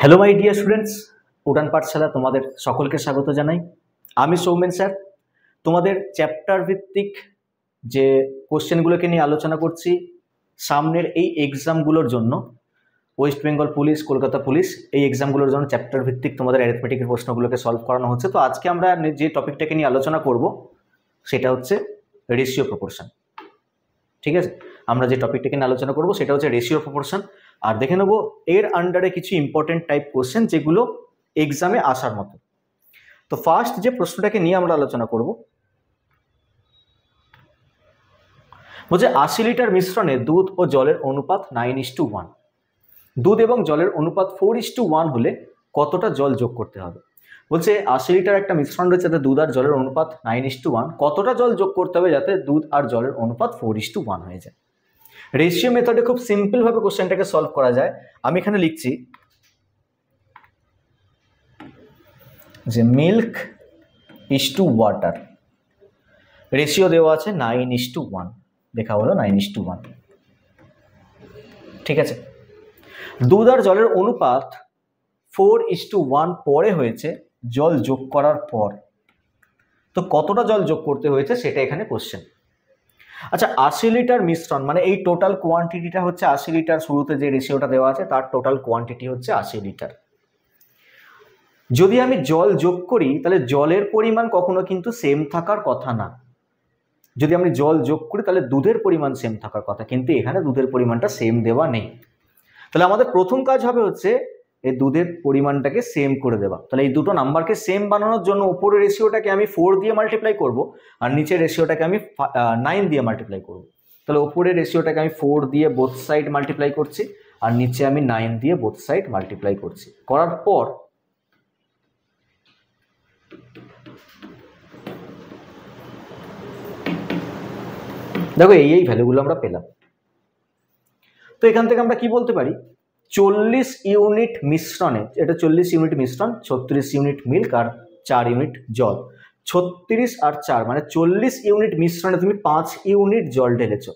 Hello my dear students, উড়ান পাঠশালা তোমাদের সকলকে স্বাগত জানাই। আমি সৌমেন স্যার তোমাদের চ্যাপ্টার ভিত্তিক যে কোশ্চেনগুলোকে নিয়ে আলোচনা করছি সামনের এই এক্সামগুলোর জন্য। West Bengal police, Kolkata police এই এক্সামগুলোর জন্য চ্যাপ্টার ভিত্তিক তোমাদের অ্যারিথমেটিকের প্রশ্নগুলোকে সলভ করানো হচ্ছে। তো আজকে আমরা যে টপিকটাকে নিয়ে আলোচনা করব সেটা হচ্ছে রেশিও প্রপোর্শন। ঠিক আছে, আমরা যে টপিকটাকে নিয়ে আলোচনা করব সেটা হচ্ছে রেশিও প্রপোর্শন। আর দেখে নেবো এর আন্ডারে কিছু ইম্পর্টেন্ট টাইপ কোশ্চেন যেগুলো এক্সামে আসার মতো। তো ফার্স্ট যে প্রশ্নটাকে নিয়ে আমরা আলোচনা করব, বলছে 80 লিটার মিশ্রণে দুধ ও জলের অনুপাত 9:1। দুধ এবং জলের অনুপাত 4:1 হলে কতটা জল যোগ করতে হবে? বলছে 80 লিটার একটা মিশ্রণ রয়েছে, যাতে দুধ আর জলের অনুপাত 9:1, কতটা জল যোগ করতে হবে যাতে দুধ আর জলের অনুপাত 4:1 হয়ে যায়? রেশিও মেথডে খুব সিম্পল ভাবে কোশ্চেনটাকে সলভ করা যায়। আমি এখানে লিখছি যে milk is to water, ratio দেওয়া আছে 9:1, দেখা হলো 9:1। ঠিক আছে, দুধ আর জলের অনুপাত 4:1 পরে হয়েছে জল যোগ করার পর। তো কতটা জল যোগ করতে হয়েছে সেটা এখানে কোশ্চেন। আচ্ছা, 80 লিটার মিশ্রণ মানে এই টোটাল কোয়ান্টিটিটা হচ্ছে 80 লিটার। শুরুতে যে রেশিওটা দেওয়া আছে তার টোটাল কোয়ান্টিটি হচ্ছে 80 লিটার। যদি আমি জল যোগ করি তাহলে জলের পরিমাণ কখনো কিন্তু সেম থাকার কথা না। যদি আমি জল যোগ করি তাহলে দুধের পরিমাণ সেম থাকার কথা, কিন্তু এখানে দুধের পরিমাণটা সেম দেওয়া নেই। তাহলে আমাদের প্রথম কাজ হবে হচ্ছে এই দুধের পরিমাণটাকে সেম করে দেওয়া। তাহলে এই দুটো নাম্বারকে সেম বানানোর জন্য উপরের রেশিওটাকে আমি 4 দিয়ে মাল্টিপ্লাই করব, আর নিচের রেশিওটাকে আমি 9 দিয়ে মাল্টিপ্লাই করব। তাহলে উপরের রেশিওটাকে আমি 4 দিয়ে বোথ সাইড মাল্টিপ্লাই করছি, আর নিচে আমি 9 দিয়ে বোথ সাইড মাল্টিপ্লাই করছি। করার পর দেখো এই ভ্যালুগুলো আমরা পেলাম। তো এখান থেকে আমরা কি বলতে পারি, 40 ইউনিট মিশ্রণে, এটা 40 ইউনিট মিশ্রণ, 36 ইউনিট মিল্ক আর 4 ইউনিট জল। 36 আর 4 মানে 40 ইউনিট মিশ্রণে তুমি 5 ইউনিট জল ঢেলেছ।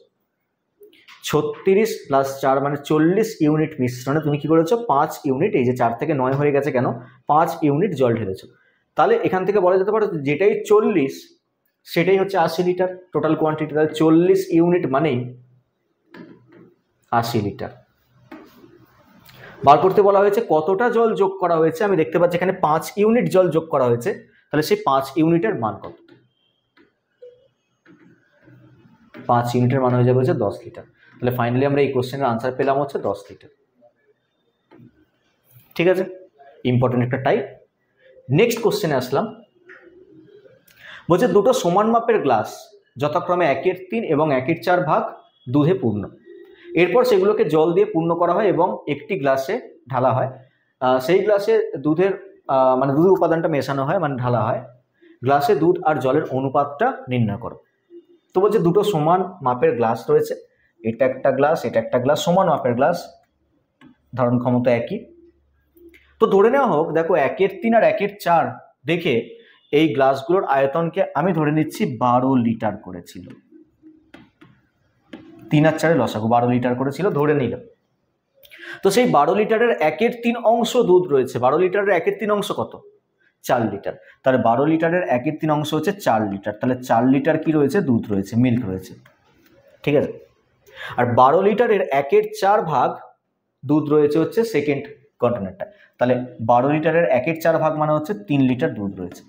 36 প্লাস 4 মানে 40 ইউনিট মিশ্রণে তুমি কি করেছো? 5 ইউনিট, এই যে 4 থেকে 9 হয়ে গেছে কেন, 5 ইউনিট জল ঢেলেছো। তাহলে এখান থেকে বলা যেতে পারে যেটাই 40 সেটাই হচ্ছে 80 লিটার টোটাল কোয়ান্টিটি। তাহলে 40 ইউনিট মানেই 80 লিটার। বার করতে বলা হয়েছে কতটা জল যোগ করা হয়েছে। আমি দেখতে পাচ্ছি এখানে 5 ইউনিট জল যোগ করা হয়েছে, তাহলে সেই 5 ইউনিটের মান কত? 5 ইউনিটের মান হয়ে যাবে হচ্ছে 10 লিটার। তাহলে ফাইনালি আমরা এই কোশ্চেনের আনসার পেলাম হচ্ছে 10 লিটার। ঠিক আছে, ইম্পর্টেন্ট একটা টাইপ। নেক্সট কোশ্চেনে আসলাম, বলছে দুটো সমান মাপের গ্লাস যথাক্রমে 1/3 এবং 1/4 ভাগ দুধে পূর্ণ। এরপর সেগুলোকে জল দিয়ে পূর্ণ করা হয় এবং একটি গ্লাসে ঢালা হয়। সেই গ্লাসে দুধের মানে দুধের উপাদানটা মেশানো হয়, মানে ঢালা হয়। গ্লাসে দুধ আর জলের অনুপাতটা নির্ণয় করো। তো বলছে দুটো সমান মাপের গ্লাস রয়েছে, এটা একটা গ্লাস, এটা একটা গ্লাস, সমান মাপের গ্লাস, ধারণ ক্ষমতা একই। তো ধরে নেওয়া হোক, দেখো 1/3 আর 1/4 দেখে এই গ্লাসগুলোর আয়তনকে আমি ধরে নিচ্ছি 12 লিটার করেছিল। 3 আর 4 লসাগু 12 লিটার করেছিল ধরে নিল। তো সেই 12 লিটারের 1/3 অংশ দুধ রয়েছে। 12 লিটারের 1/3 অংশ কত? 4 লিটার। তাহলে 12 লিটারের 1/3 অংশ হচ্ছে 4 লিটার। তাহলে 4 লিটার কি রয়েছে? দুধ রয়েছে, মিল্ক রয়েছে। ঠিক আছে, আর 12 লিটারের 1/4 ভাগ দুধ রয়েছে হচ্ছে সেকেন্ড কন্টেনারটা। তাহলে 12 লিটারের 1/4 ভাগ মানে হচ্ছে 3 লিটার দুধ রয়েছে,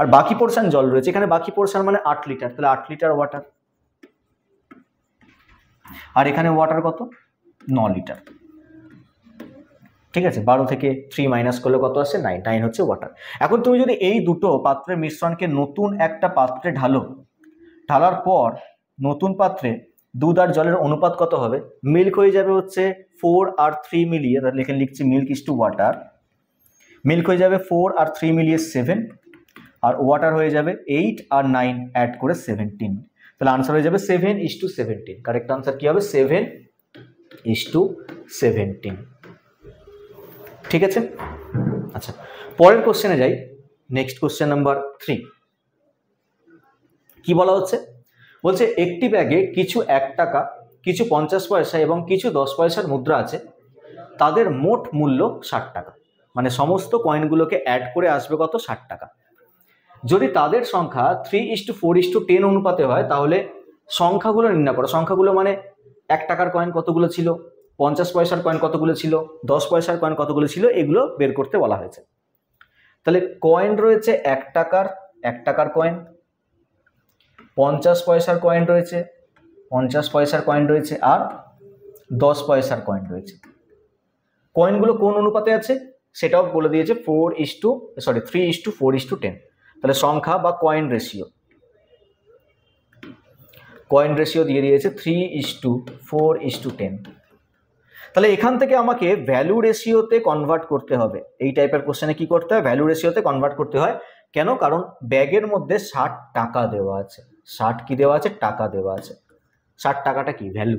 আর বাকি পোর্শন জল রয়েছে। এখানে বাকি পোর্শন মানে 8 লিটার, তাহলে 8 লিটার ওয়াটার। আর এখানে ওয়াটার কত? 9 লিটার। ঠিক আছে, 12 থেকে 3 মাইনাস করলে কত আসে? 9। 9 হচ্ছে ওয়াটার। এখন তুমি যদি এই দুটো পাত্রের মিশ্রণকে নতুন একটা পাত্রে ঢালার পর নতুন পাত্রে দুধ আর জলের অনুপাত কত হবে? মিল্ক হয়ে যাবে হচ্ছে 4 আর 3 মিলিয়ে, তাহলে এখানে লিখছি milk is to water. Milk হয়ে যাবে 4 আর 3 মিলিয়ে 7, আর ওয়াটার হয়ে যাবে 8 আর 9 অ্যাড করে 17। তাহলে আনসার হয়ে যাবে 7:17। কারেক্ট আনসার কি হবে? 7:17। ঠিক আছে, আচ্ছা পরের কোশ্চেনে যাই। নেক্সট কোশ্চেন নাম্বার 3 কি বলা হচ্ছে? বলছে একটি ব্যাগে কিছু 1 টাকা, কিছু 50 পয়সা এবং কিছু 10 পয়সার মুদ্রা আছে। তাদের মোট মূল্য 60 টাকা, মানে সমস্ত কয়েনগুলোকে অ্যাড করে আসবে কত, 60 টাকা। যদি তাদের সংখ্যা 3:4:10 অনুপাতে হয় তাহলে সংখ্যাগুলো নির্ণয় করো। সংখ্যাগুলো মানে 1 টাকার কয়েন কতগুলো ছিল, 50 পয়সার কয়েন কতগুলো ছিল, 10 পয়সার কয়েন কতগুলো ছিল, এগুলো বের করতে বলা হয়েছে। তাহলে কয়েন রয়েছে 1 টাকার কয়েন, 50 পয়সার কয়েন রয়েছে, 50 পয়সার কয়েন রয়েছে, আর 10 পয়সার কয়েন রয়েছে। কয়েনগুলো কোন অনুপাতে আছে সেটাও বলে দিয়েছে, 3:4:10। তাহলে সংখ্যা বা কয়েন রেশিও দিয়ে দিয়েছে 3:4:10। তাহলে এখান থেকে আমাকে ভ্যালু রেশিওতে কনভার্ট করতে হবে। এই টাইপের কোশ্চেনে কি করতে হয়, ভ্যালু রেশিওতে কনভার্ট করতে হয়। কেন, কারণ ব্যাগের মধ্যে 60 টাকা দেওয়া আছে, 60 কি দেওয়া আছে, টাকা দেওয়া আছে। 60 টাকাটা কি, ভ্যালু।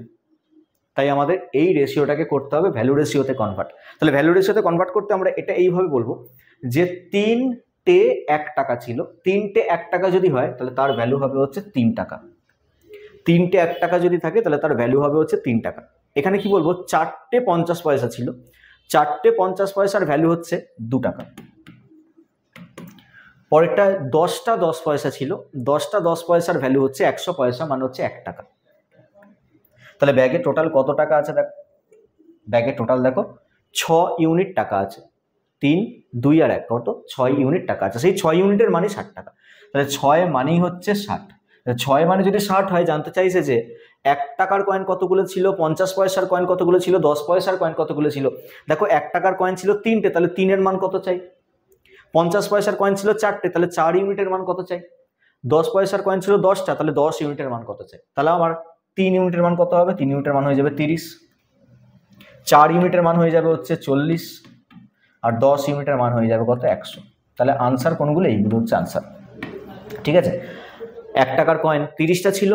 তাই আমাদের এই রেশিওটাকে করতে হবে ভ্যালু রেশিওতে কনভার্ট। তাহলে ভ্যালু রেশিওতে কনভার্ট করতে আমরা এটা এইভাবে বলবো যে 3টে 1 টাকা ছিল, 3টে 1 টাকা যদি হয় তাহলে তার ভ্যালু হবে হচ্ছে 3 টাকা। 3টে 1 টাকা যদি থাকে তাহলে তার ভ্যালু হবে হচ্ছে 3 টাকা। এখানে কি বলবো, 4টে 50 পয়সা ছিল, 4টে 50 পয়সার ভ্যালু হচ্ছে 2 টাকা। পরেরটা 10টা 10 পয়সা ছিল, 10টা 10 পয়সার ভ্যালু হচ্ছে 100 পয়সা, মানে হচ্ছে 1 টাকা। তাহলে ব্যাগে টোটাল কত টাকা আছে, দেখো ব্যাগে টোটাল দেখো 6 ইউনিট টাকা আছে। 3, 2 আর 1 কত, 6 ইউনিট টাকা আছে। সেই 6 ইউনিটের মানে 60 টাকা। তাহলে 6 মানেই হচ্ছে 60। 6 মানে যদি 60 হয়, জানতে চাইছে যে 1 টাকার কয়েন কতগুলো ছিল, 50 পয়সার কয়েন কতগুলো ছিল, 10 পয়সার কয়েন কতগুলো ছিল। দেখো 1 টাকার কয়েন ছিল 3টে, তাহলে 3-এর মান কত চাই। 50 পয়সার কয়েন ছিল 4টে, তাহলে 4 ইউনিটের মান কত চাই। 10 পয়সার কয়েন ছিল 10টা, তাহলে 10 ইউনিটের মান কত চাই। তাহলে আমার 3 ইউনিটের মান কত হবে, 3 ইউনিটের মান হয়ে যাবে 30, 4 ইউনিটের মান হয়ে যাবে হচ্ছে 40, আর 10 ইউনিটের মান হয়ে যাবে কত, 100। তাহলে আনসার কোনগুলো, এইগুলো হচ্ছে আনসার। ঠিক আছে, 1 টাকার কয়েন 30টা ছিল,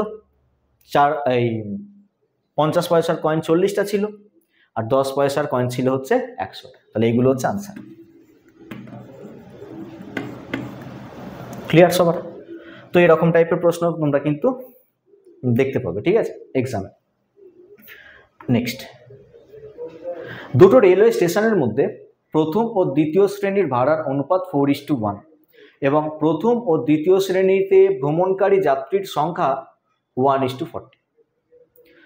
50 পয়সার কয়েন 40টা ছিল, আর 10 পয়সার কয়েন ছিল হচ্ছে 100। তাহলে এইগুলো হচ্ছে আনসার। ক্লিয়ার সবার? তো এরকম টাইপের প্রশ্ন তোমরা কিন্তু দেখতে পাবে, ঠিক আছে, এক্সামে। নেক্সট, দুটো রেলওয়ে স্টেশনের মধ্যে প্রথম ও দ্বিতীয় শ্রেণীর ভাড়ার অনুপাত 4:1 এবং প্রথম ও দ্বিতীয় শ্রেণীতে ভ্রমণকারী যাত্রীর সংখ্যা 1:40।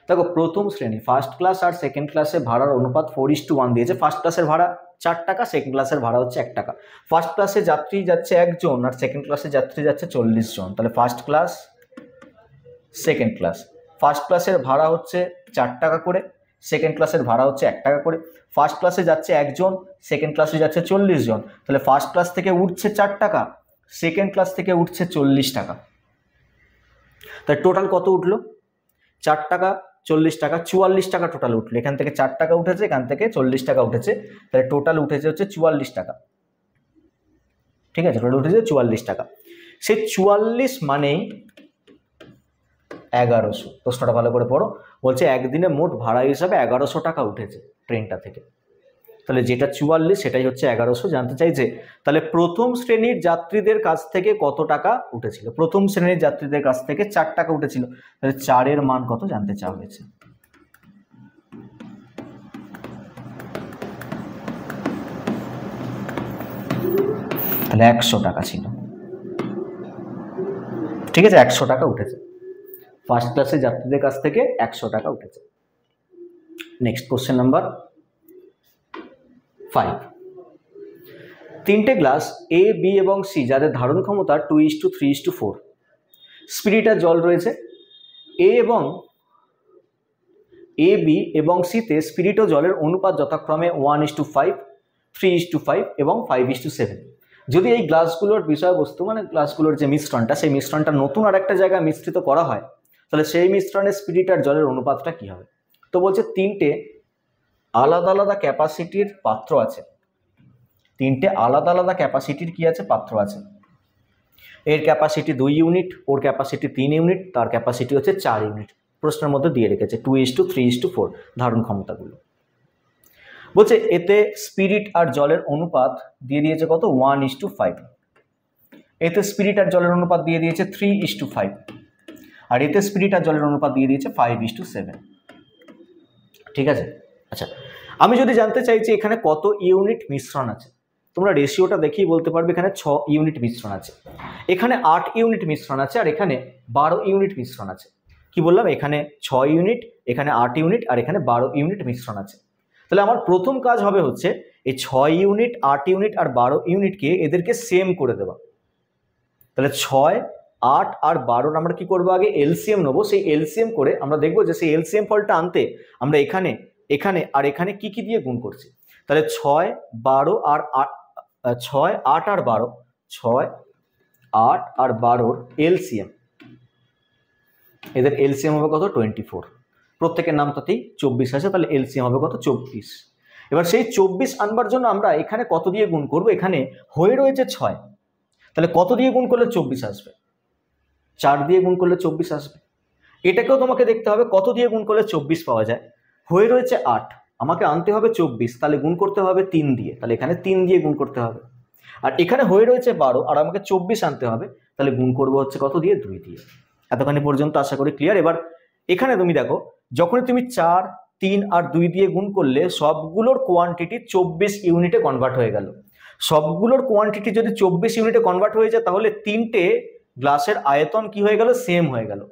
দেখো প্রথম শ্রেণী ফার্স্ট ক্লাস আর সেকেন্ড ক্লাসে ভাড়ার অনুপাত 4:1 দিয়েছে। ফার্স্ট ক্লাসের ভাড়া 4 টাকা, সেকেন্ড ক্লাসের ভাড়া হচ্ছে 1 টাকা। ফার্স্ট ক্লাসে যাত্রী যাচ্ছে 1 জন আর সেকেন্ড ক্লাসে যাত্রী যাচ্ছে 40 জন। তাহলে first class second class, first ক্লাসের ভাড়া হচ্ছে 4 টাকা করে, সেকেন্ড ক্লাসের ভাড়া হচ্ছে 1 টাকা করে। ফার্স্ট ক্লাসে যাচ্ছে 1 জন, সেকেন্ড ক্লাসে যাচ্ছে 40 জন। তাহলে ফার্স্ট ক্লাস থেকে উঠছে 4 টাকা, সেকেন্ড ক্লাস থেকে উঠছে 40 টাকা। তাই টোটাল কত উঠলো, 4 টাকা 40 টাকা, 44 টাকা টোটাল উঠলো। এখান থেকে 4 টাকা উঠেছে, এখান থেকে 40 টাকা উঠেছে, তাহলে টোটাল উঠেছে হচ্ছে 44 টাকা। ঠিক আছে, টোটাল উঠেছে 44 টাকা। সেই 44 মানেই 1100। প্রশ্নটা ভালো করে পড়ো, বলছে একদিনে মোট ভাড়া হিসাবে 1100 টাকা উঠেছে ট্রেনটা থেকে। তাহলে যেটা 44 সেটাই হচ্ছে 1100। জানতে চাইছে তাহলে প্রথম শ্রেণীর যাত্রীদের কাছ থেকে কত টাকা উঠেছিল। প্রথম শ্রেণীর যাত্রীদের কাছ থেকে 4 টাকা উঠেছিল, তাহলে 4-এর মান কত জানতে চাওয়া হয়েছে। তাহলে 100 টাকা ছিল। ঠিক আছে, 100 টাকা উঠেছে। ফার্স্ট ক্লাসের যাত্রীদের কাছ থেকে 100 টাকা উঠেছে। Next question number 5। 3টে গ্লাস এ, বি এবং সি যাদের ধারণ ক্ষমতা 2:3:4, স্পিরিটার জল রয়েছে। বি এবং সিতে স্পিরিট ও জলের অনুপাত যথাক্রমে 1:5, 3:5 এবং 5:7। যদি এই গ্লাসগুলোর বিষয়বস্তু মানে গ্লাসগুলোর যে মিশ্রণটা, সেই মিশ্রণটা নতুন আর একটা জায়গায় মিশ্রিত করা হয়, তাহলে সেই মিশ্রণে স্পিরিট আর জলের অনুপাতটা কি হবে। তো বলছে 3টে আলাদা আলাদা ক্যাপাসিটির পাত্র আছে। 3টে আলাদা আলাদা ক্যাপাসিটির কি আছে, পাত্র আছে। এর ক্যাপাসিটি 2 ইউনিট, ওর ক্যাপাসিটি 3 ইউনিট, তার ক্যাপাসিটি হচ্ছে 4 ইউনিট। প্রশ্নের মধ্যে দিয়ে রেখেছে 2:3:4 ধারণ ক্ষমতাগুলো। বলছে এতে স্পিরিট আর জলের অনুপাত দিয়ে দিয়েছে কত, 1:5। এতে স্পিরিট আর জলের অনুপাত দিয়ে দিয়েছে 3:5, আর এতে স্পিরিট আর জলের অনুপাত দিয়ে দিয়েছে 5:7। ঠিক আছে, আচ্ছা আমি যদি জানতে চাই যে এখানে কত ইউনিট মিশ্রণ আছে, তোমরা রেশিওটা দেখেই বলতে পারবে এখানে 6 ইউনিট মিশ্রণ আছে, এখানে 8 ইউনিট মিশ্রণ আছে, আর এখানে 12 ইউনিট মিশ্রণ আছে। কি বললাম, এখানে 6 ইউনিট, এখানে 8 ইউনিট, আর এখানে 12 ইউনিট মিশ্রণ আছে। তাহলে আমার প্রথম কাজ হবে হচ্ছে এই 6 ইউনিট, 8 ইউনিট আর 12 ইউনিটকে এদেরকে সেম করে দেওয়া। তাহলে 6, 8 আর 12 আমরা কি করবো, আগে এলসিএম নেবো। সেই এলসিএম করে আমরা দেখবো যে সেই এলসিএম ফলটা আনতে আমরা এখানে এখানে আর এখানে কি কি দিয়ে গুণ করছি। তাহলে 6, 12 আর 6, 8 আর 12, 6, 8 আর 12 এলসিএম, এদের এলসিএম হবে কত, 24। প্রত্যেকের নামটাতেই 24 আছে, তাহলে এলসিএম হবে কত, 24। এবার সেই 24 আনবার জন্য আমরা এখানে কত দিয়ে গুণ করব, এখানে হয়ে রয়েছে 6, তাহলে কত দিয়ে গুণ করলে 24 আসবে, 4 দিয়ে গুণ করলে 24 আসবে। এটাকেও তোমাকে দেখতে হবে কত দিয়ে গুণ করলে 24 পাওয়া যায়। হয়ে রয়েছে 8, আমাকে আনতে হবে 24, তাহলে গুণ করতে হবে 3 দিয়ে, তাহলে এখানে 3 দিয়ে গুণ করতে হবে। আর এখানে হয়ে রয়েছে 12, আর আমাকে 24 আনতে হবে, তাহলে গুণ করবো হচ্ছে কত দিয়ে, 2 দিয়ে। এতখানি পর্যন্ত আশা করি ক্লিয়ার। এবার এখানে তুমি দেখো, যখনই তুমি 4, 3 আর 2 দিয়ে গুণ করলে সবগুলোর কোয়ান্টিটি 24 ইউনিটে কনভার্ট হয়ে গেল। সবগুলোর কোয়ান্টিটি যদি 24 ইউনিটে কনভার্ট হয়ে যায়, তাহলে 3টে গ্লাসের আয়তন কি হয়ে গেল, সেম হয়ে গেল।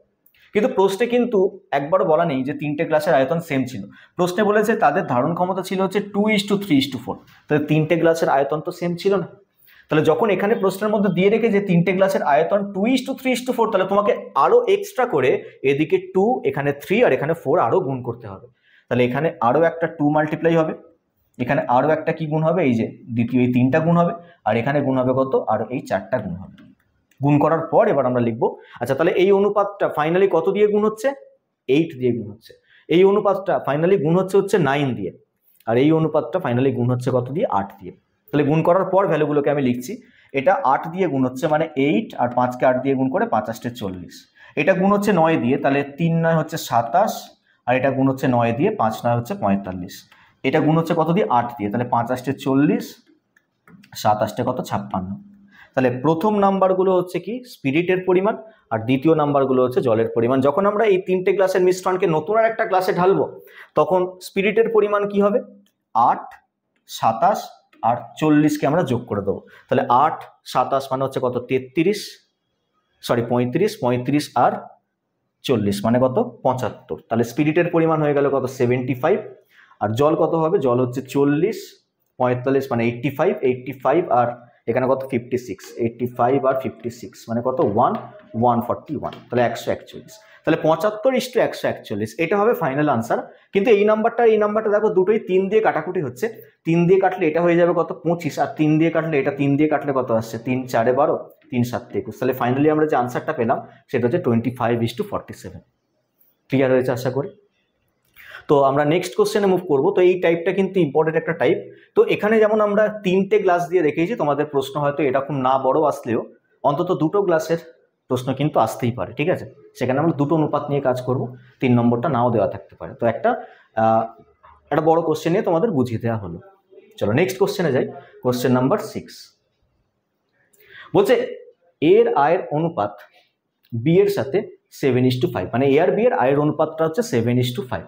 কিন্তু প্রশ্নে কিন্তু একবারও বলা নেই যে 3টে গ্লাসের আয়তন সেম ছিল। প্রশ্নে বলেছে তাদের ধারণ ক্ষমতা ছিল হচ্ছে 2:3:4, তাহলে 3টে গ্লাসের আয়তন তো সেম ছিল না। তাহলে যখন এখানে প্রশ্নের মধ্যে দিয়ে রেখে যে 3টে গ্লাসের আয়তন 2:3:4, তাহলে তোমাকে আরো এক্সট্রা করে এদিকে 2, এখানে 3 আর এখানে 4 আরো গুণ করতে হবে। তাহলে এখানে আরো একটা 2 মাল্টিপ্লাই হবে, এখানে আরো একটা কি গুণ হবে, এই যে দ্বিতীয় এই 3টা গুণ হবে, আর এখানে গুণ হবে কত, আর এই 4টা গুণ হবে। গুণ করার পর এবার আমরা লিখবো, আচ্ছা তাহলে এই অনুপাতটা ফাইনালি কত দিয়ে গুণ হচ্ছে, 8 দিয়ে গুণ হচ্ছে। এই অনুপাতটা ফাইনালি গুণ হচ্ছে 9 দিয়ে, আর এই অনুপাতটা ফাইনালি গুণ হচ্ছে কত দিয়ে, 8 দিয়ে। তাহলে গুণ করার পর ভ্যালুগুলোকে আমি লিখছি, এটা 8 দিয়ে গুণ হচ্ছে মানে 8, আর 5কে 8 দিয়ে গুণ করে 5 8 40। এটা গুণ হচ্ছে 9 দিয়ে, তাহলে 3 9 হচ্ছে 27, আর এটা গুণ হচ্ছে 9 দিয়ে, 5 9 হচ্ছে 45। এটা গুণ হচ্ছে কত দিয়ে, 8 দিয়ে, তাহলে 5 8 40, 7 8 কত, 56। তাহলে প্রথম নাম্বারগুলো হচ্ছে কি স্পিরিটের পরিমাণ, আর দ্বিতীয় নাম্বারগুলো হচ্ছে জলের পরিমাণ। যখন আমরা এই 3টে গ্লাসের মিশ্রণকে নতুন আর একটা গ্লাসে ঢালবো, তখন স্পিরিটের পরিমাণ কি হবে, 8, 27 আর 40কে আমরা যোগ করে দেবো। তাহলে 8, 27 মানে হচ্ছে কত, 35 আর 40 মানে কত, 75। তাহলে স্পিরিটের পরিমাণ হয়ে গেল কত, 75। আর জল কত হবে, জল হচ্ছে 40, 45 মানে 85 আর এখানে কত, 56, 85 আর 56 মানে কত, 141, তাহলে 141। তাহলে 75:141, এটা হবে ফাইনাল আনসার। কিন্তু এই নাম্বারটা দেখো দুটোই 3 দিয়ে কাটাকুটি হচ্ছে, 3 দিয়ে কাটলে এটা হয়ে যাবে কত, 25, আর 3 দিয়ে কাটলে এটা, 3 দিয়ে কাটলে কত আসছে, 3 4 12, 3 7 21। তাহলে ফাইনালি আমরা যে আনসারটা পেলাম সেটা হচ্ছে 25:47। ক্লিয়ার হয়েছে আশা করি। তো আমরা নেক্সট কোশ্চেনে মুভ করবো। তো এই টাইপটা কিন্তু ইম্পর্টেন্ট একটা টাইপ। তো এখানে যেমন আমরা 3টে গ্লাস দিয়ে রেখেছি, তোমাদের প্রশ্ন হয়তো এরকম না বড় আসলেও অন্তত 2টো গ্লাসের প্রশ্ন কিন্তু আসতেই পারে, ঠিক আছে। সেখানে আমরা 2টো অনুপাত নিয়ে কাজ করব, 3 নম্বরটা নাও দেওয়া থাকতে পারে। তো একটা বড় কোশ্চেন নিয়ে তোমাদের বুঝিয়ে দেওয়া হলো। চলো নেক্সট কোশ্চেনে যাই। কোশ্চেন নাম্বার 6 বলছে এর আয়ের অনুপাত বি এর সাথে 7:5, মানে এ আর বি এর আয়ের অনুপাতটা হচ্ছে 7:5।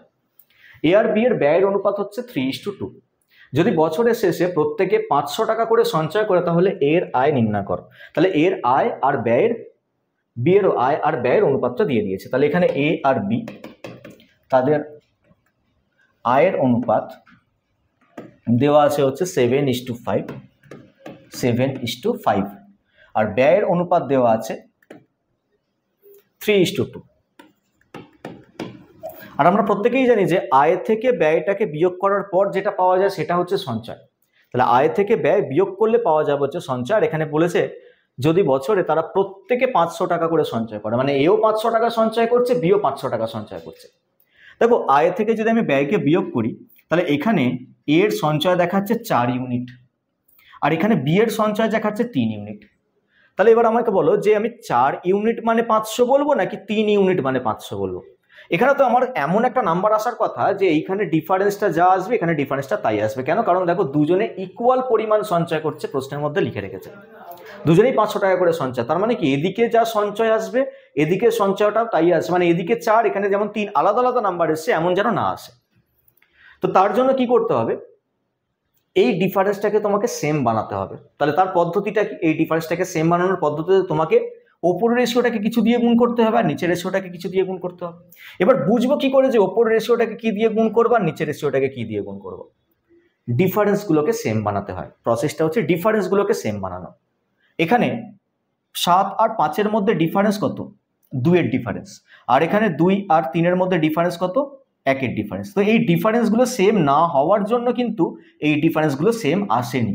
এ আর বি এর ব্যয়ের অনুপাত হচ্ছে 3:2। যদি বছরের শেষে প্রত্যেকে 500 টাকা করে সঞ্চয় করে, তাহলে এর আয় নির্ণয় করো। তাহলে এর আয় আর ব্যয়ের, বি এর আয় আর ব্যয়ের অনুপাতটা দিয়ে দিয়েছে। তাহলে এখানে এ আর বি তাদের আয়ের অনুপাত দেওয়া আছে হচ্ছে 7:5, আর ব্যয়ের অনুপাত দেওয়া আছে 3:2। আর আমরা প্রত্যেকেই জানি যে আয় থেকে ব্যয়টাকে বিয়োগ করার পর যেটা পাওয়া যায় সেটা হচ্ছে সঞ্চয়। তাহলে আয় থেকে ব্যয় বিয়োগ করলে পাওয়া যাবে হচ্ছে সঞ্চয়। আর এখানে বলেছে যদি বছরে তারা প্রত্যেকে 500 টাকা করে সঞ্চয় করে, মানে এও 500 টাকা সঞ্চয় করছে, বিও 500 টাকা সঞ্চয় করছে। দেখো আয় থেকে যদি আমি ব্যয়কে বিয়োগ করি, তাহলে এখানে এর সঞ্চয় দেখাচ্ছে 4 ইউনিট, আর এখানে বি এর সঞ্চয় দেখাচ্ছে 3 ইউনিট। তাহলে এবার আমাকে বলো যে আমি 4 ইউনিট মানে 500 বলবো নাকি 3 ইউনিট মানে 500 বলবো। এখানে তো আমার এমন একটা নাম্বার আসার কথা যে এইখানে ডিফারেন্সটা যা আসবে এখানে ডিফারেন্সটা তাই আসবে। কেন? কারণ দেখো দুজনে ইকুয়াল পরিমাণ সঞ্চয় করছে, প্রশ্নের মধ্যে লিখে রেখেছে দুজনেই 500 টাকা করে সঞ্চয়। তার মানে কি এদিকে যা সঞ্চয় আসবে এদিকে সঞ্চয়টাও তাই আসবে, মানে এদিকে 4 এখানে যেমন 3 আলাদা আলাদা নাম্বার এসছে এমন যেন না আসে। তো তার জন্য কি করতে হবে, এই ডিফারেন্সটাকে তোমাকে সেম বানাতে হবে। তাহলে তার পদ্ধতিটা কি, এই ডিফারেন্সটাকে সেম বানানোর পদ্ধতিতে তোমাকে ওপরের রেশিওটাকে কিছু দিয়ে গুণ করতে হবে আর নিচের রেশিওটাকে কিছু দিয়ে গুণ করতে হবে। এবার বুঝবো কি করে যে ওপরের রেশিওটাকে কি দিয়ে গুণ করবো আর নিচের রেশিওটাকে কি দিয়ে গুণ করবো? ডিফারেন্সগুলোকে সেম বানাতে হয়। প্রসেসটা হচ্ছে ডিফারেন্সগুলোকে সেম বানানো। এখানে 7 আর 5-এর মধ্যে ডিফারেন্স কত? 2-এর ডিফারেন্স। আর এখানে 2 আর 3-এর মধ্যে ডিফারেন্স কত? 1-এর ডিফারেন্স। তো এই ডিফারেন্সগুলো সেম না হওয়ার জন্য কিন্তু এই ডিফারেন্সগুলো সেম আসেনি।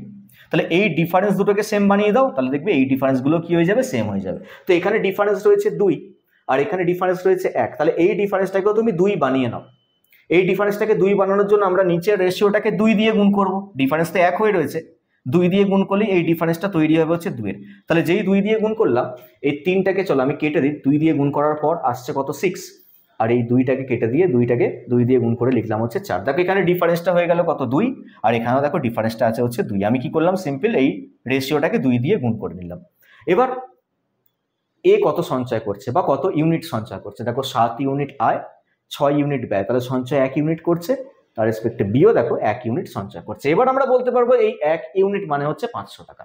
তাহলে এই ডিফারেন্স দুটোকে সেম বানিয়ে দাও, তাহলে দেখবে এই ডিফারেন্সগুলো কি হয়ে যাবে? সেম হয়ে যাবে। তো এখানে ডিফারেন্স রয়েছে 2 আর এখানে ডিফারেন্স রয়েছে 1, তাহলে এই ডিফারেন্সটাকেও তুমি 2 বানিয়ে নাও। এই ডিফারেন্সটাকে 2 বানানোর জন্য আমরা নিচের রেশিওটাকে 2 দিয়ে গুণ করব। ডিফারেন্স তো 1 হয়ে রয়েছে, 2 দিয়ে গুণ করলে এই ডিফারেন্সটা তৈরি হবে হচ্ছে 2-এর। তাহলে যেই 2 দিয়ে গুণ করলাম, এই 3টাকে চলো আমি কেটে দিই, 2 দিয়ে গুণ করার পর আসছে কত? 6। আর এই 2টাকে কেটে দিয়ে 2টাকে 2 দিয়ে গুণ করে লিখলাম হচ্ছে 4। দেখো এখানে ডিফারেন্সটা হয়ে গেল কত? 2। আর এখানেও দেখো ডিফারেন্সটা আছে হচ্ছে 2। আমি কি করলাম? সিম্পল এই রেশিওটাকে 2 দিয়ে গুণ করে নিলাম। এবার এ কত সঞ্চয় করছে বা কত ইউনিট সঞ্চয় করছে? দেখো 7 ইউনিট আয়, 6 ইউনিট ব্যয়, তাহলে সঞ্চয় 1 ইউনিট করছে। তার রেসপেক্টে বিও দেখো 1 ইউনিট সঞ্চয় করছে। এবার আমরা বলতে পারবো এই 1 ইউনিট মানে হচ্ছে 500 টাকা।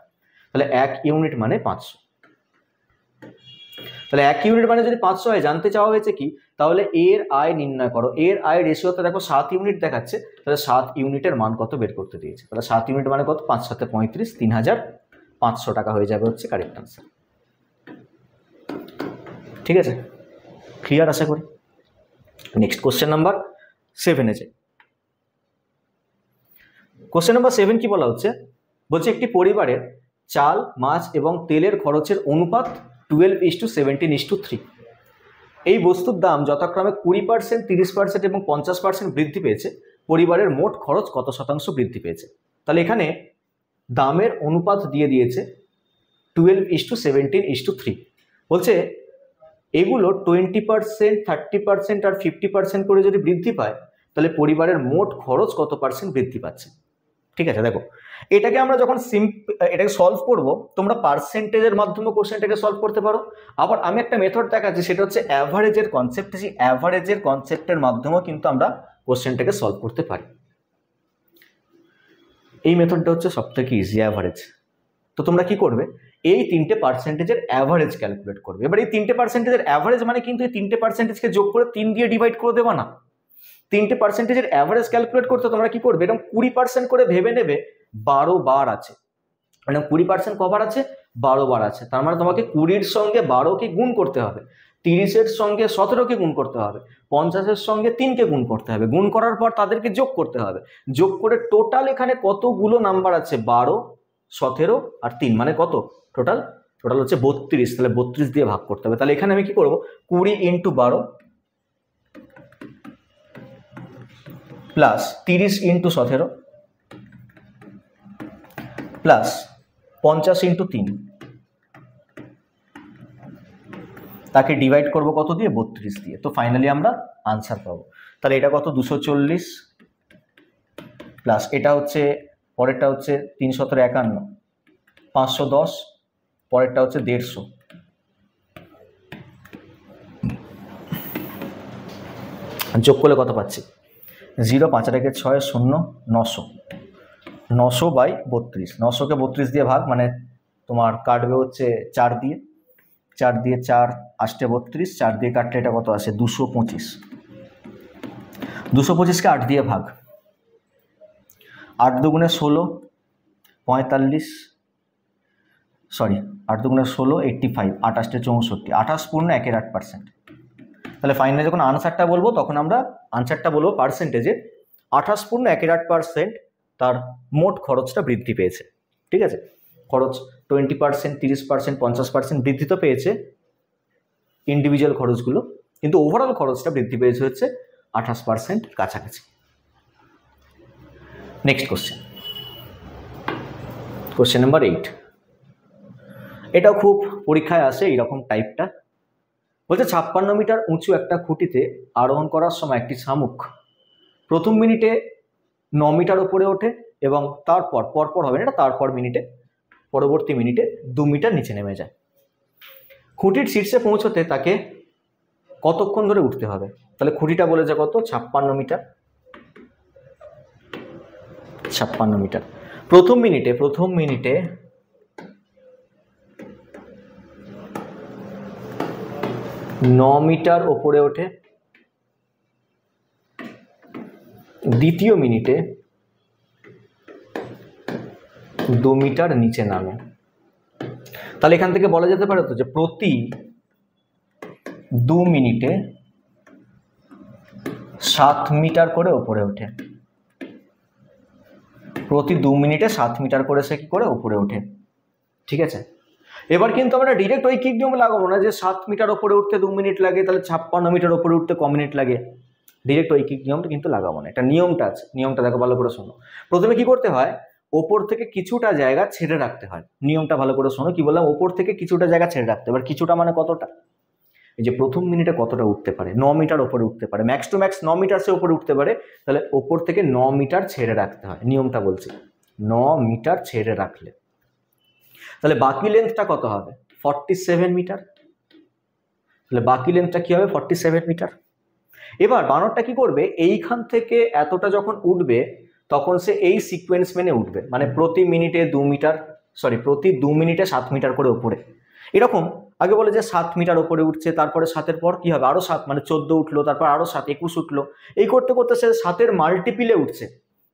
তাহলে 1 ইউনিট মানে 500। তাহলে 1 ইউনিট মানে যদি 500 হয়, জানতে চাওয়া হয়েছে কি? তাহলে এর আয় নির্ণয় করো। এর আয় রেশিওতে দেখো 7 ইউনিট দেখাচ্ছে, তাহলে 7 ইউনিটের মান কত বের করতে দিয়েছে। তাহলে 7 ইউনিট মানে কত? 5 7 35, 3500 টাকা হয়ে যাবে হচ্ছে কারেক্ট আনসার। ঠিক আছে, ক্লিয়ার আশা করি। নেক্সট কোশ্চেন নাম্বার 7-এ যাই। কোশ্চেন নাম্বার 7 কি বলা হচ্ছে? বলছে একটি পরিবারের চাল, মাছ এবং তেলের খরচের অনুপাত 12:17:3। এই বস্তুর দাম যথাক্রমে 20%, 30% এবং 50% বৃদ্ধি পেয়েছে। পরিবারের মোট খরচ কত শতাংশ বৃদ্ধি পেয়েছে? তাহলে এখানে দামের অনুপাত দিয়ে দিয়েছে 12:17:3। বলছে এগুলো 20%, 30% আর 50% করে যদি বৃদ্ধি পায়, তাহলে পরিবারের মোট খরচ কত পার্সেন্ট বৃদ্ধি পাচ্ছে। ঠিক আছে, দেখো এটাকে আমরা যখন এটাকে সলভ করব, তোমরা পার্সেন্টেজের মাধ্যমে কোশ্চেনটাকে সলভ করতে পারো। আবার আমি একটা মেথড দেখাচ্ছি, সেটা হচ্ছে অ্যাভারেজের কনসেপ্ট। সেই অ্যাভারেজের কনসেপ্টের মাধ্যমেও কিন্তু আমরা কোশ্চেনটাকে সলভ করতে পারি। এই মেথডটা হচ্ছে সবথেকে ইজি, অ্যাভারেজ। তো তোমরা কি করবে? এই 3টে পার্সেন্টেজের অ্যাভারেজ ক্যালকুলেট করবে। এবার এই 3টে পার্সেন্টেজের অ্যাভারেজ মানে কিন্তু এই 3টে পার্সেন্টেজকে যোগ করে 3 দিয়ে ডিভাইড করে দেবা না। 3টে পার্সেন্টেজের অ্যাভারেজ ক্যালকুলেট করতে তোমরা কি করবে? এরকম 20% করে ভেবে নেবে 12 বার আছে। মানে 20% কবার আছে? 12 বার আছে। তার মানে তোমাকে 20-এর সঙ্গে 12কে গুণ করতে হবে, 30-এর সঙ্গে 17কে গুণ করতে হবে, 50-এর সঙ্গে 3কে গুণ করতে হবে। গুণ করার পর তাদেরকে যোগ করতে হবে। যোগ করে টোটাল এখানে কতগুলো নাম্বার আছে? 12, 17 আর 3 মানে কত? টোটাল হচ্ছে 32। তাহলে 32 দিয়ে ভাগ করতে হবে। তাহলে এখানে আমি কি করব? 20 × 12 প্লাস 30 × 17 প্লাস 50 × 3, তাকে ডিভাইড করব কত দিয়ে? 32 দিয়ে। তো ফাইনালি আমরা আনসার পাবো। তাহলে এটা কত? 240 প্লাস এটা হচ্ছে, পরেরটা হচ্ছে 3 × 17 = 51, 510, পরেরটা হচ্ছে 150। যোগ করলে কত পাচ্ছি? 0, 5 আর 1 6, 0, 900। 900/32, 900কে 32 দিয়ে ভাগ, মানে তোমার কাটবে হচ্ছে 4 দিয়ে, 4 দিয়ে 4 8 32, 4 দিয়ে কাটলে এটা কত আসে? 225। 225কে 8 দিয়ে ভাগ, 8 দুগুণে 16, 45, সরি 8 দুগুণে 16, 85, 28 64, 28 পূর্ণ 1/8%। তাহলে ফাইনালি যখন আনসারটা বলবো তখন আমরা আনসারটা বলবো পার্সেন্টেজে 28 পূর্ণ 1/8% তার মোট খরচটা বৃদ্ধি পেয়েছে। ঠিক আছে, খরচ 20%, 30%, 50% বৃদ্ধি তো পেয়েছে ইন্ডিভিজুয়াল খরচগুলো, কিন্তু ওভারঅল খরচটা বৃদ্ধি পেয়েছে হচ্ছে 28% কাছাকাছি। Next question number 8। এটাও খুব পরীক্ষায় আসে এইরকম টাইপটা। বলছে 56 মিটার উঁচু একটা খুঁটিতে আরোহণ করার সময় একটি শামুক প্রথম মিনিটে 9 মিটার উপরে ওঠে এবং তারপর পরপর হবে না, এটা তারপর পরবর্তী মিনিটে 2 মিটার নিচে নেমে যায়। খুঁটির শীর্ষে পৌঁছতে তাকে কতক্ষণ ধরে উঠতে হবে? তাহলে খুঁটিটা বলেছে কত? 56 মিটার। 56 মিটার। প্রথম মিনিটে 9 মিটার ওপরে ওঠে, দ্বিতীয় মিনিটে 2 মিটার নিচে নামে। তাহলে এখান থেকে বলা যেতে পারে তো যে প্রতি 2 মিনিটে 7 মিটার করে ওপরে ওঠে, প্রতি 2 মিনিটে 7 মিটার করে সে কি করে ওপরে ওঠে। ঠিক আছে, এবার কিন্তু আমরা ডিরেক্ট ঐকিক নিয়ম লাগাবো না যে 7 মিটার ওপরে উঠতে 2 মিনিট লাগে, তাহলে 56 মিটার ওপরে উঠতে ক মিনিট লাগে। ডিরেক্ট ঐকিক নিয়মটা কিন্তু লাগাবো না, এটা নিয়মটা আছে, নিয়মটা দেখো ভালো করে শোনো। প্রথমে কি করতে হয়, ওপর থেকে কিছুটা জায়গা ছেড়ে রাখতে হয়। নিয়মটা ভালো করে শোনো, কি বললাম, ওপর থেকে কিছুটা জায়গা ছেড়ে রাখতে। এবার কিছুটা মানে কতটা, এই যে প্রথম মিনিটে কতটা উঠতে পারে, 9 মিটার ওপরে উঠতে পারে, ম্যাক্স টু ম্যাক্স 9 মিটার সে ওপরে উঠতে পারে, তাহলে ওপর থেকে 9 মিটার ছেড়ে রাখতে হয়। নিয়মটা বলছি 9 মিটার ছেড়ে রাখলে তাহলে বাকি লেন্থটা কত হবে, 47 মিটার। তাহলে বাকি লেন্থটা কি হবে, 47 মিটার। এবার বানরটা কি করবে, এইখান থেকে এতটা যখন উঠবে তখন সে এই সিকোয়েন্স মেনে উঠবে, মানে প্রতি মিনিটে 2 মিটার, প্রতি 2 মিনিটে 7 মিটার করে ওপরে। এরকম আগে বলে যে 7 মিটার ওপরে উঠছে, তারপরে 7-এর পর কি হবে, আরো 7, মানে 14 উঠলো, তারপর আরো 7, 21 উঠলো, এই করতে করতে সে 7-এর মাল্টিপিলে উঠছে,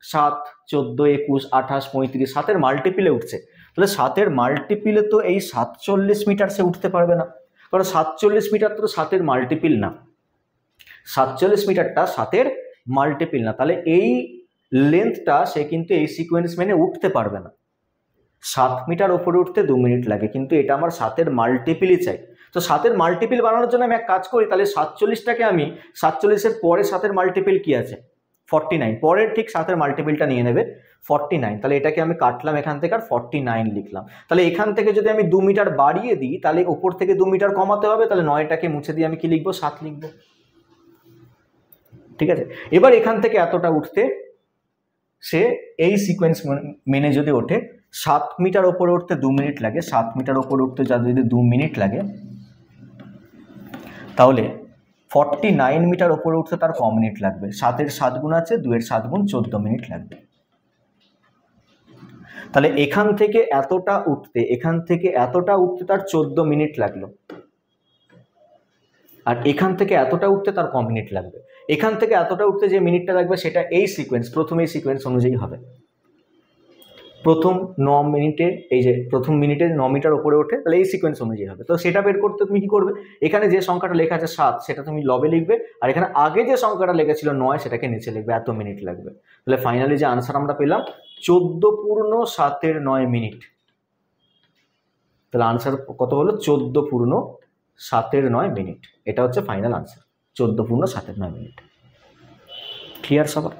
7, 14, 21, 28, 35, 7-এর মাল্টিপিলে উঠছে। তাহলে 7-এর মাল্টিপিলে তো এই 47 মিটার সে উঠতে পারবে না, কারণ 47 মিটার তো 7-এর মাল্টিপিল না, 47 মিটারটা 7-এর মাল্টিপিল না। তাহলে এই লেন্থটা সে কিন্তু এই সিকোয়েন্স মেনে উঠতে পারবে না। 7 মিটার ওপরে উঠতে 2 মিনিট লাগে, কিন্তু এটা আমার 7-এর মাল্টিপিলই চাই। তো 7-এর মাল্টিপিল বানানোর জন্য আমি এক কাজ করি, তাহলে 47টাকে আমি 47-এর পরে 7-এর মাল্টিপিল কি আছে, 49, পরের ঠিক 7-এর মাল্টিপিলটা নিয়ে নেবে 49। তাহলে এটাকে আমি কাটলাম এখান থেকে আর 49 লিখলাম। তাহলে এখান থেকে যদি আমি 2 মিটার বাড়িয়ে দিই তাহলে ওপর থেকে 2 মিটার কমাতে হবে, তাহলে 9টাকে মুছে দিয়ে আমি কি লিখবো, 7 লিখবো। ঠিক আছে, এবার এখান থেকে এতটা উঠতে সে এই সিকোয়েন্স মেনে যদি ওঠে, 7 মিটার ওপরে উঠতে 2 মিনিট লাগে, 7 মিটার ওপরে উঠতে যদি 2 মিনিট লাগে, তাহলে 49 মিটার ওপরে উঠতে তার ক মিনিট লাগবে, 7-এর 7 গুণ আছে, 2-এর 7 গুণ 14 মিনিট লাগবে। তাহলে এখান থেকে এতটা উঠতে তার 14 মিনিট লাগলো, আর এখান থেকে এতটা উঠতে তার ক মিনিট লাগবে। এখান থেকে এতটা উঠতে যে মিনিটটা লাগবে সেটা এই সিকোয়েন্স, প্রথম এই সিকোয়েন্স অনুযায়ী হবে। প্রথম 9 মিনিটে, এই যে প্রথম মিনিটে 9 মিটার ওপরে ওঠে, তাহলে এই সিকোয়েন্স অনুযায়ী হবে। তো সেটা বের করতে তুমি কি করবে, এখানে যে সংখ্যাটা লেখা আছে 7 সেটা তুমি লবে লিখবে, আর এখানে আগে যে সংখ্যাটা লেখা ছিল 9 সেটাকে নিচে লিখবে, এত মিনিট লাগবে। তাহলে ফাইনালি যে আনসার আমরা পেলাম 14 পূর্ণ 7-এর 9 মিনিট। তাহলে আনসার কত হলো, 14 পূর্ণ 7-এর 9 মিনিট। এটা হচ্ছে ফাইনাল আনসার, 14 পূর্ণ 7-এর 9 মিনিট। ক্লিয়ার সবার?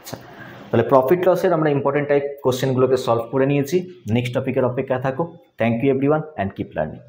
আচ্ছা, তাহলে প্রফিট লসের আমরা ইম্পর্টেন্ট টাইপ কোশ্চেনগুলোকে সলভ করে নিয়েছি। নেক্সট টপিকের অপেক্ষা থাকো। Thank you everyone and keep learning.